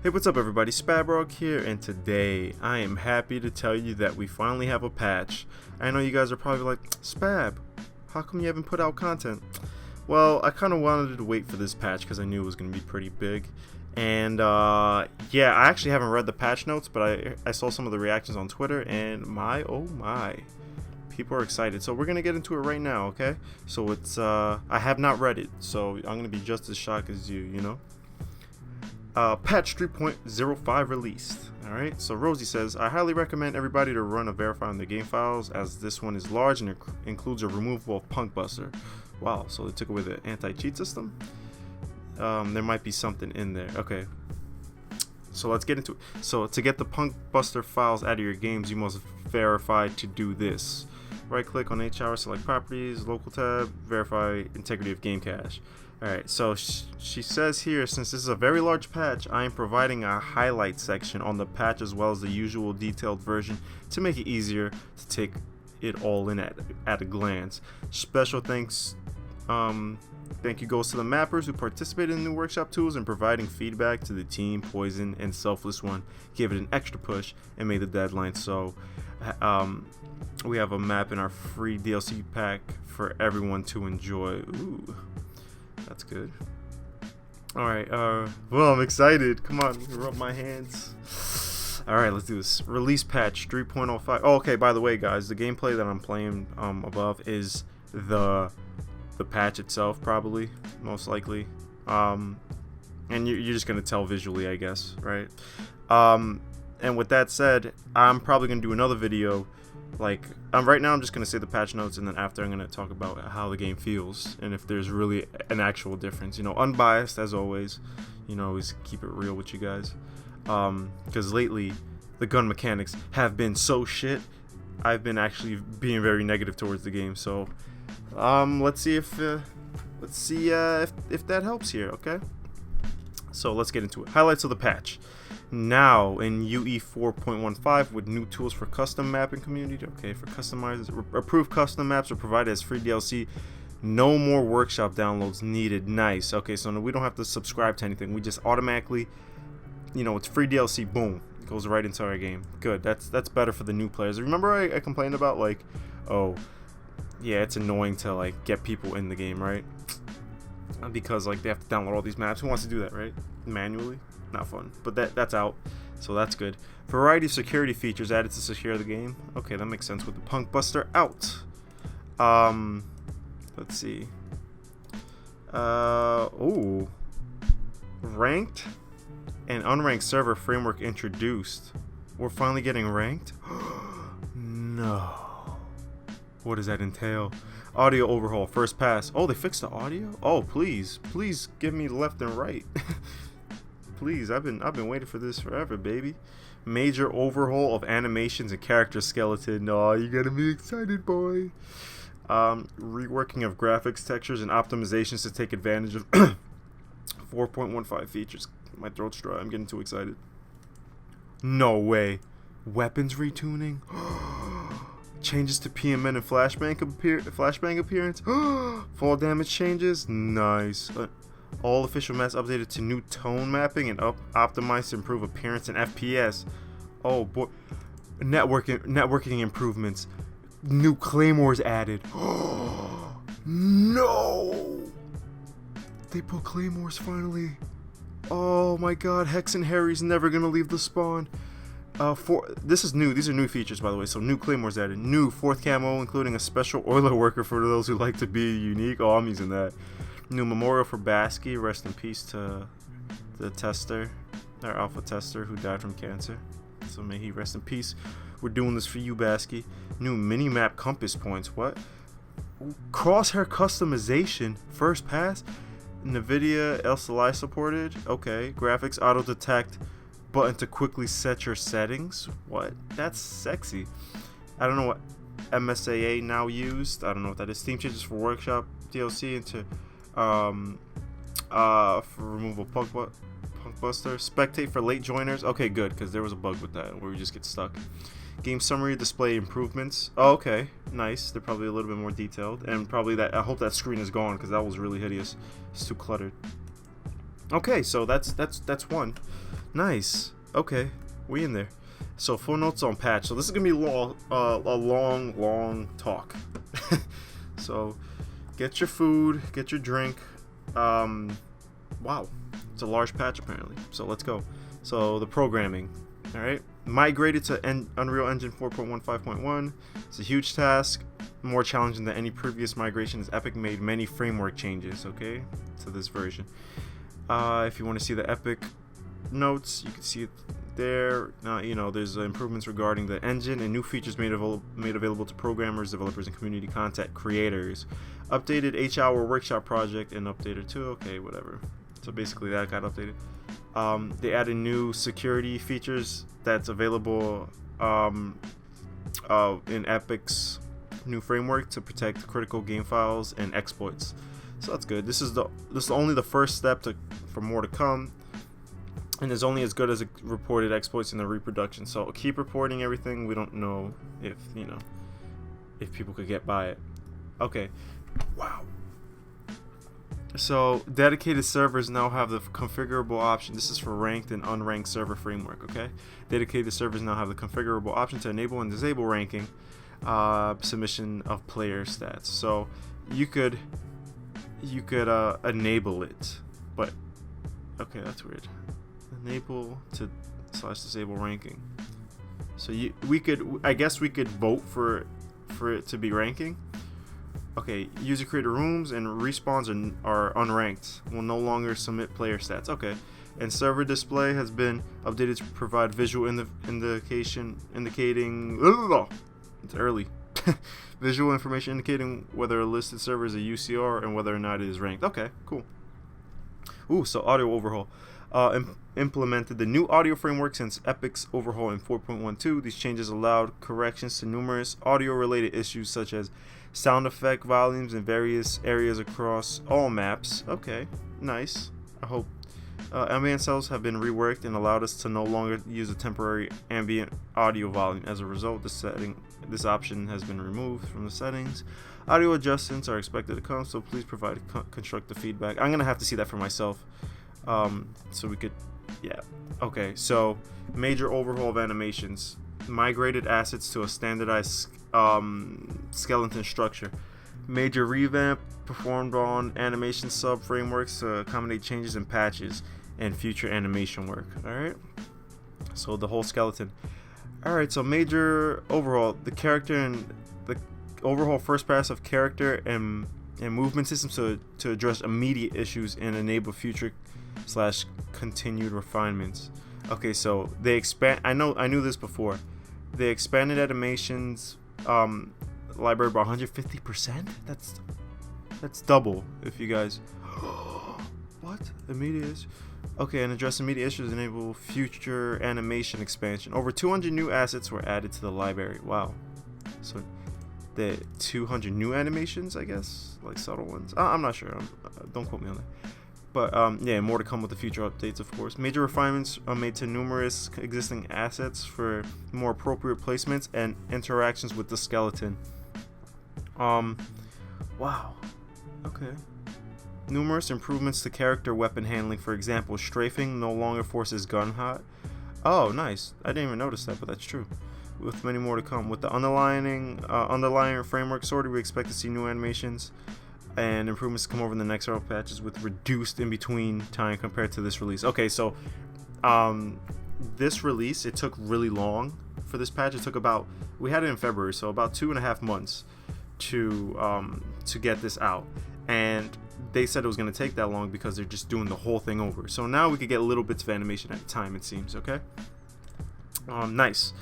Hey, what's up everybody, Spabrog here, and today I am happy to tell you that we finally have a patch. I know you guys are probably like, Spab, how come you haven't put out content? Well, I kind of wanted to wait for this patch because I knew it was going to be pretty big. And yeah, I actually haven't read the patch notes, but I saw some of the reactions on Twitter, and my oh my, people are excited. So we're going to get into it right now, okay? So it's, I have not read it, so I'm going to be just as shocked as you know? Patch 3.05 released. Alright, so Rosie says, I highly recommend everybody to run a verify on the game files, as this one is large and includes a removal of Punk Buster. Wow, so they took away the anti-cheat system? There might be something in there. Okay, so let's get into it. So to get the Punk Buster files out of your games, you must verify to do this. Right click on HR, select properties, local tab, verify integrity of game cache. Alright, so she says here, since this is a very large patch, I am providing a highlight section on the patch as well as the usual detailed version to make it easier to take it all in at a glance. Special thank you goes to the mappers who participated in the workshop tools and providing feedback to the team, Poison, and Selfless One. Gave it an extra push and made the deadline. So we have a map in our free DLC pack for everyone to enjoy. Ooh. That's good. Alright, well, I'm excited. Come on, rub my hands. Alright, let's do this. Release patch 3.05. Oh, okay, by the way, guys, the gameplay that I'm playing above is the patch itself, probably, most likely. And you're just going to tell visually, I guess, right? And with that said, I'm probably going to do another video. Like, right now I'm just going to say the patch notes, and then after I'm going to talk about how the game feels and if there's really an actual difference. You know, unbiased as always. You know, always keep it real with you guys. Because lately, the gun mechanics have been so shit. I've been actually being very negative towards the game. So, let's see if that helps here, okay? So let's get into it. Highlights of the patch. Now in UE 4.15 with new tools for custom mapping community. Okay, for customized, approved custom maps are provided as free DLC. No more workshop downloads needed. Nice. Okay, so we don't have to subscribe to anything. We just automatically, you know, it's free DLC. Boom, it goes right into our game. Good. That's better for the new players. Remember I complained about, like, oh yeah, it's annoying to like get people in the game, right? Because like they have to download all these maps. Who wants to do that, right? Manually? Not fun. But that's out, so that's good. Variety of security features added to secure the game. Okay, that makes sense with the Punk Buster out. Let's see. Oh, ranked and unranked server framework introduced. We're finally getting ranked. No. What does that entail? Audio overhaul, first pass. Oh, they fixed the audio? Oh, please give me left and right. Please, I've been waiting for this forever, baby. Major overhaul of animations and character skeleton. Oh, you gotta be excited, boy. Reworking of graphics, textures, and optimizations to take advantage of 4.15 features. My throat's dry. I'm getting too excited. No way. Weapons retuning. Changes to PMN and flashbang appearance. Fall damage changes. Nice. All official maps updated to new tone mapping and optimized to improve appearance and FPS. Oh boy. Networking improvements. New claymores added. No! They put claymores finally. Oh my god, Hex and Harry's never gonna leave the spawn. This is new. These are new features, by the way. So new claymores added. New 4th camo, including a special oiler worker for those who like to be unique. Oh, I'm using that. New memorial for Basky. Rest in peace to the tester, our alpha tester who died from cancer. So may he rest in peace. We're doing this for you, Basky. New mini-map compass points. What? Crosshair customization. First pass. NVIDIA LCLI supported. Okay. Graphics auto detect. Button to quickly set your settings. What? That's sexy. I don't know what MSAA now used. I don't know what that is. Theme changes for workshop DLC into for removal Punk Buster. Spectate for late joiners. Okay, good, because there was a bug with that where we just get stuck. Game summary display improvements. Oh, okay, nice. They're probably a little bit more detailed, and probably that. I hope that screen is gone because that was really hideous. It's too cluttered. Okay, so that's one. Nice. Okay, we in there. So full notes on patch. So this is gonna be a long talk. So get your food, get your drink. Wow, it's a large patch apparently. So let's go. So the programming. All right, migrated to Unreal Engine 4.15.1. It's a huge task, more challenging than any previous migration, as Epic made many framework changes. Okay, to this version. If you want to see the Epic notes, you can see it there. There's improvements regarding the engine and new features made available to programmers, developers, and community content creators. Updated H-Hour workshop project and updated too. Okay, whatever. So basically that got updated. They added new security features that's available in Epic's new framework to protect critical game files and exploits. So that's good. This is only the first step for more to come, and is only as good as reported exploits in the reproduction. So keep reporting everything. We don't know if people could get by it. Okay. Wow. So dedicated servers now have the configurable option. This is for ranked and unranked server framework. Okay. Dedicated servers now have the configurable option to enable and disable ranking, submission of player stats. So you could enable it, but okay, that's weird. Enable to /disable ranking. So I guess we could vote for it to be ranking. Okay, user created rooms and respawns are unranked. Will no longer submit player stats. Okay, and server display has been updated to provide visual indicating. It's early. Visual information indicating whether a listed server is a UCR and whether or not it is ranked. Okay, cool. Ooh, so audio overhaul. Implemented the new audio framework since Epic's overhaul in 4.12. These changes allowed corrections to numerous audio-related issues such as sound effect volumes in various areas across all maps. Okay, nice. I hope ambient cells have been reworked and allowed us to no longer use a temporary ambient audio volume. As a result, this option has been removed from the settings. Audio adjustments are expected to come, so please provide constructive feedback. I'm gonna have to see that for myself, so we could, yeah. Okay, so major overhaul of animations, migrated assets to a standardized skeleton structure, major revamp performed on animation sub frameworks to accommodate changes in patches and future animation work. All right, so the whole skeleton. All right, so major overhaul, the character and the overhaul first pass of character and movement systems to address immediate issues and enable future / continued refinements. Okay, so they expand. I knew this before. They expanded animations library by 150%. That's double. If you guys, what immediate? Okay, and address immediate issues, enable future animation expansion. Over 200 new assets were added to the library. Wow. So the 200 new animations, I guess, like subtle ones. I'm not sure. Don't quote me on that. But yeah, more to come with the future updates, of course. Major refinements are made to numerous existing assets for more appropriate placements and interactions with the skeleton. Wow. Okay. Numerous improvements to character weapon handling. For example, strafing no longer forces gun hot. Oh, nice. I didn't even notice that, but that's true. With many more to come. With the underlying framework sorted, we expect to see new animations and improvements to come over in the next several patches with reduced in-between time compared to this release. Okay, so this release, it took really long for this patch. It took we had it in February, so about 2.5 months to get this out. And they said it was going to take that long because they're just doing the whole thing over. So now we could get little bits of animation at a time, it seems. Okay, nice.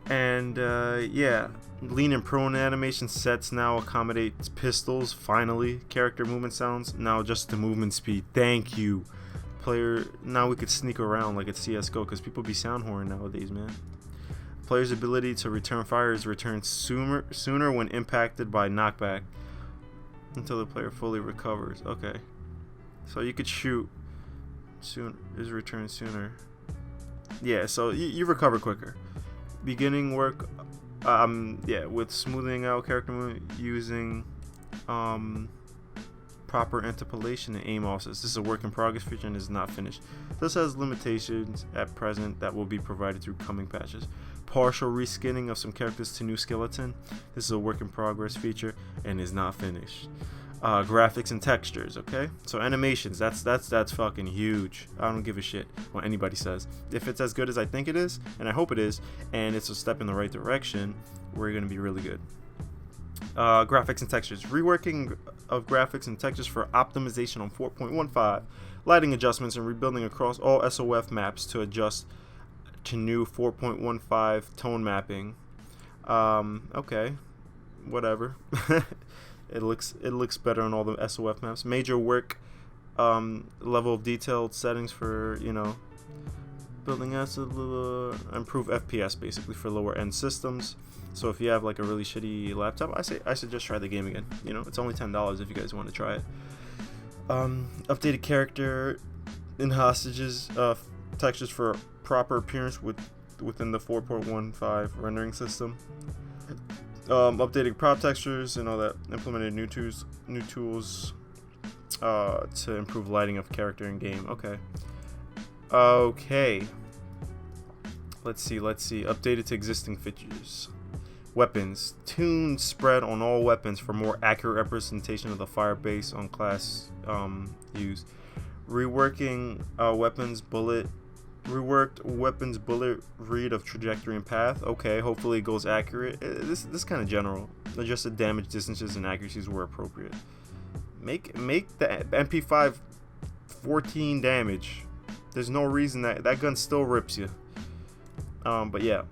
And yeah, lean and prone animation sets now accommodate pistols. Finally, character movement sounds now just the movement speed. Thank you, player. Now we could sneak around like it's CS:GO because people be sound horn nowadays, man. Player's ability to return fire is returned sooner when impacted by knockback until the player fully recovers. Okay, so you could shoot soon is returned sooner. Yeah, so you recover quicker. Beginning work, yeah, with smoothing out character movement using proper interpolation and aim offsets. This is a work in progress feature and is not finished. This has limitations at present that will be provided through coming patches. Partial reskinning of some characters to new skeleton. This is a work in progress feature and is not finished. Graphics and textures, okay? So animations, that's fucking huge. I don't give a shit what anybody says. If it's as good as I think it is, and I hope it is, and it's a step in the right direction, we're gonna be really good. Graphics and textures. Reworking of graphics and textures for optimization on 4.15. Lighting adjustments and rebuilding across all SOF maps to adjust to new 4.15 tone mapping. Okay, whatever. It looks better on all the SOF maps. Major work level of detailed settings for, you know, building asset, improve FPS basically for lower end systems. So if you have like a really shitty laptop, I suggest try the game again. You know, it's only $10 if you guys want to try it. Updated character and hostages textures for proper appearance within the 4.15 rendering system. Updated prop textures and all that. Implemented new tools to improve lighting of character in game. Okay. Let's see. Updated to existing features. Weapons. Tune spread on all weapons for more accurate representation of the fire base on class used. Reworked weapons bullet read of trajectory and path. Okay, hopefully it goes accurate. This kind of general. Adjusted damage distances and accuracies where appropriate. Make the MP5 14 damage. There's no reason that gun still rips you. But yeah.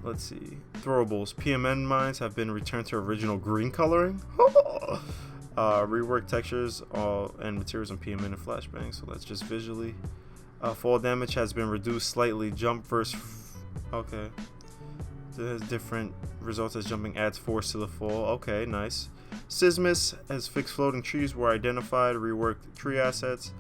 Let's see. Throwables. PMN mines have been returned to original green coloring. Rework textures and materials on PMN and flashbang. So that's just visually. Fall damage has been reduced slightly. Jump versus okay. There's different results as jumping adds force to the fall. Okay, nice. Sismus has fixed floating trees were identified. Reworked tree assets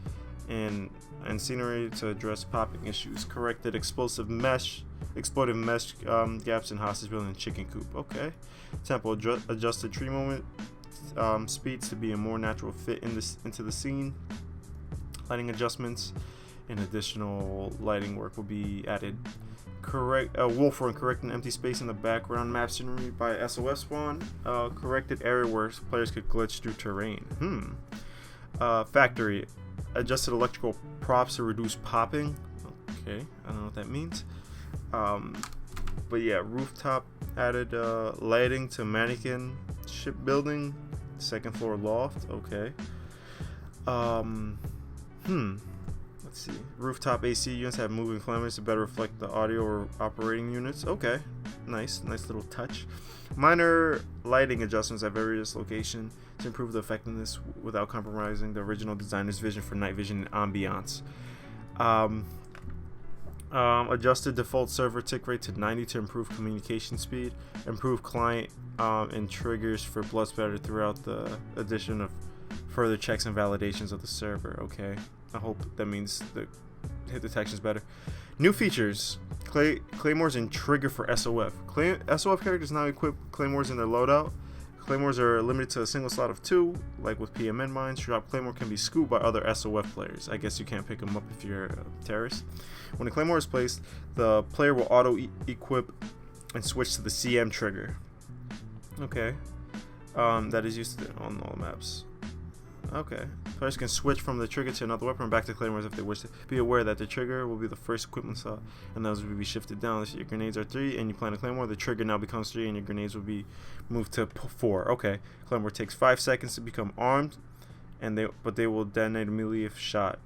and scenery to address popping issues. Corrected explosive mesh gaps in hostage building and chicken coop. Okay. Tempo adjusted tree movement speeds to be a more natural fit into the scene. Lighting adjustments and additional lighting work will be added. Wolfrun correcting empty space in the background map scenery by SOF spawn. Corrected area where players could glitch through terrain. Factory adjusted electrical props to reduce popping. Okay, I don't know what that means. But yeah, rooftop added lighting to mannequin shipbuilding. Second floor loft. Okay. Let's see. Rooftop AC units have moving flammers to better reflect the audio or operating units. Okay. Nice little touch. Minor lighting adjustments at various locations to improve the effectiveness without compromising the original designer's vision for night vision and ambiance. Adjusted default server tick rate to 90 to improve communication speed. Improve client and triggers for blood spatter throughout the addition of further checks and validations of the server. Okay, I hope that means the hit detection is better. New features: claymores and trigger for SOF. SOF characters now equip claymores in their loadout. Claymores are limited to a single slot of 2, like with PMN mines. Drop claymore can be scooped by other SOF players. I guess you can't pick them up if you're a terrorist. When a claymore is placed, the player will auto-equip and switch to the CM trigger. Okay. That is used on all maps. Okay. Players can switch from the trigger to another weapon or back to claymores if they wish to. Be aware that the trigger will be the first equipment slot, and those will be shifted down. If your grenades are 3 and you plant a claymore, the trigger now becomes 3 and your grenades will be moved to 4. Okay. Claymore takes 5 seconds to become armed, but they will detonate immediately if shot.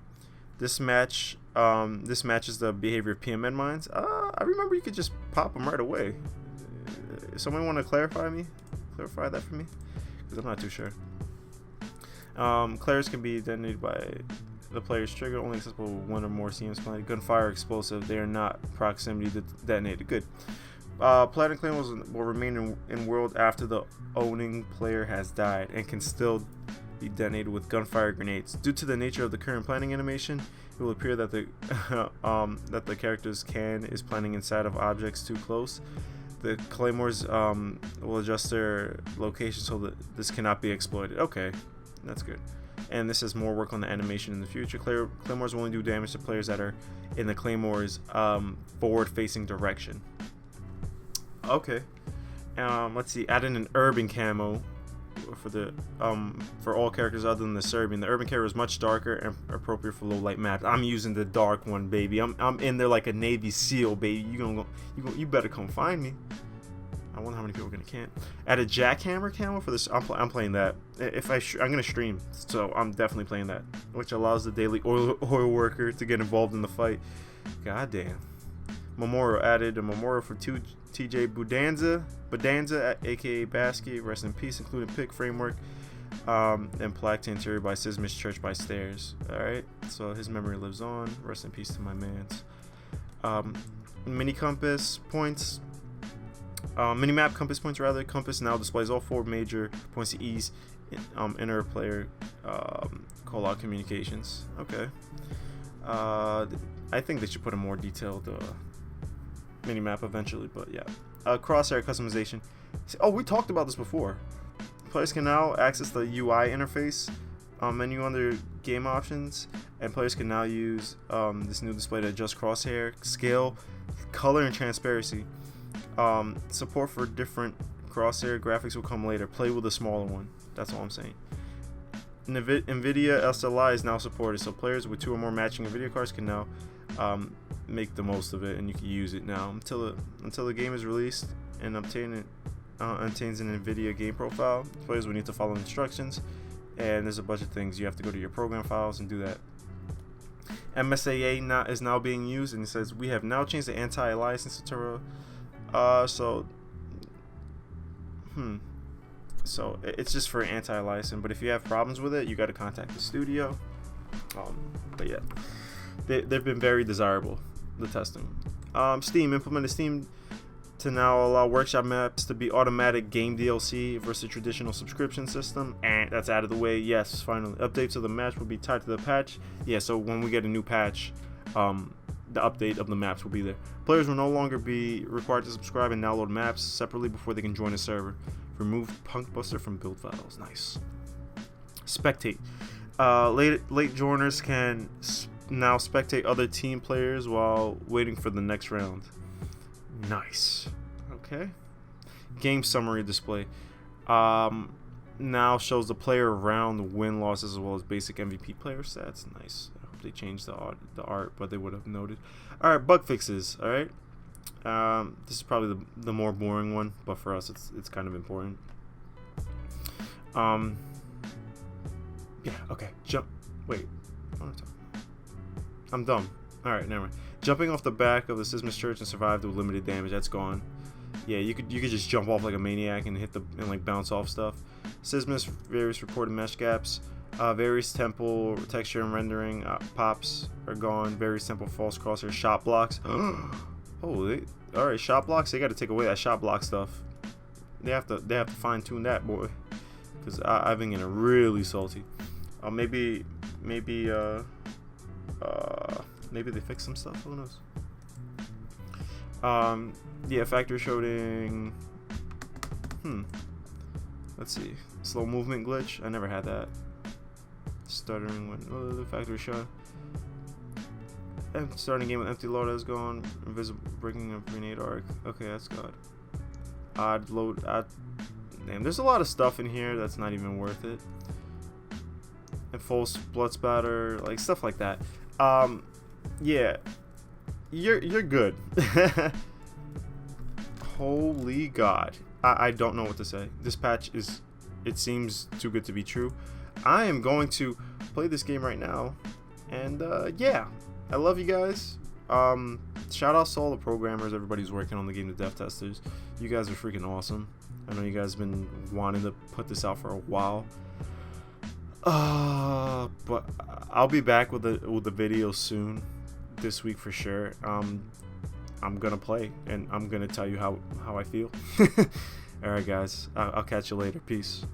This matches the behavior of PMN mines. I remember you could just pop them right away. Someone want to clarify that for me? Because I'm not too sure. Clairs can be detonated by the player's trigger, only accessible with 1 or more CMs planted. Gunfire explosive, they are not proximity detonated. Good. Platinum claymores will remain in world after the owning player has died and can still be detonated with gunfire grenades. Due to the nature of the current planning animation, it will appear that the character's can is planning inside of objects too close. The claymores will adjust their location so that this cannot be exploited. Okay. That's good. And this is more work on the animation in the future. Claymores will only do damage to players that are in the Claymore's forward-facing direction. Okay. Let's see. Add in an urban camo for the for all characters other than the Serbian. The urban character is much darker and appropriate for low light maps. I'm using the dark one, baby. I'm in there like a Navy SEAL, baby. You better come find me. I wonder how many people are gonna camp. Add a jackhammer camo for this. I'm playing that. I'm gonna stream, so I'm definitely playing that, which allows the daily oil worker to get involved in the fight. God damn. Memorial added a memorial for TJ Budanza, aka Basket, rest in peace, including pick framework, and plaque to interior by Sismish Church by Stairs. All right, so his memory lives on. Rest in peace to my mans. Mini compass points. Minimap compass points rather. Compass now displays all 4 major points to ease inner player call out communications. Okay. I think they should put a more detailed minimap eventually, but yeah. Crosshair customization. Oh, we talked about this before. Players can now access the UI interface menu under game options, and players can now use this new display to adjust crosshair scale, color, and transparency. Support for different crosshair graphics will come later. Play with a smaller one. That's all I'm saying. NVIDIA SLI is now supported, so players with 2 or more matching NVIDIA cards can now make the most of it, and you can use it now until the game is released and obtains an NVIDIA game profile. Players will need to follow instructions, and there's a bunch of things you have to go to your program files and do that. MSAA is now being used, and it says we have now changed the anti-aliasing tutorial. So it's just for anti-aliasing, but if you have problems with it, you got to contact the studio. But yeah, they've been very desirable, the testing. Steam implemented Steam to now allow workshop maps to be automatic game DLC versus traditional subscription system, and that's out of the way. Yes, finally, updates of the match will be tied to the patch. Yeah, so when we get a new patch, the update of the maps will be there. Players will no longer be required to subscribe and download maps separately before they can join a server. Remove Punk Buster from build files. Nice. Spectate. Late joiners can now spectate other team players while waiting for the next round. Nice. Okay. Game summary display. Now shows the player round win losses as well as basic MVP player stats. Nice. They changed the art, but they would have noted. All right, bug fixes. All right, this is probably the more boring one, but for us, it's kind of important. Yeah. Okay. Wait. I'm dumb. All right, never mind. Jumping off the back of the Sismish Church and survived with limited damage. That's gone. Yeah, you could just jump off like a maniac and like bounce off stuff. Sismish various reported mesh gaps. Various temple texture and rendering pops are gone. Various temple false crosshair shot blocks. All right, shot blocks. They got to take away that shot block stuff. They have to fine tune that, boy, because I've been getting really salty. Maybe they fix some stuff. Who knows? Yeah, factory showing. Let's see. Slow movement glitch. I never had that. Stuttering when the factory shot. And starting game with empty load has gone. Invisible breaking of grenade arc. Okay, that's good. Damn, there's a lot of stuff in here that's not even worth it. And full blood spatter, like stuff like that. Yeah, you're good. Holy God, I don't know what to say. This patch it seems too good to be true. I am going to play this game right now, and yeah, I love you guys. Shout out to all the programmers, everybody's working on the game, the dev testers. You guys are freaking awesome. I know you guys have been wanting to put this out for a while. But I'll be back with the video soon, this week for sure. I'm gonna play and I'm gonna tell you how I feel. All right, guys, I'll catch you later. Peace.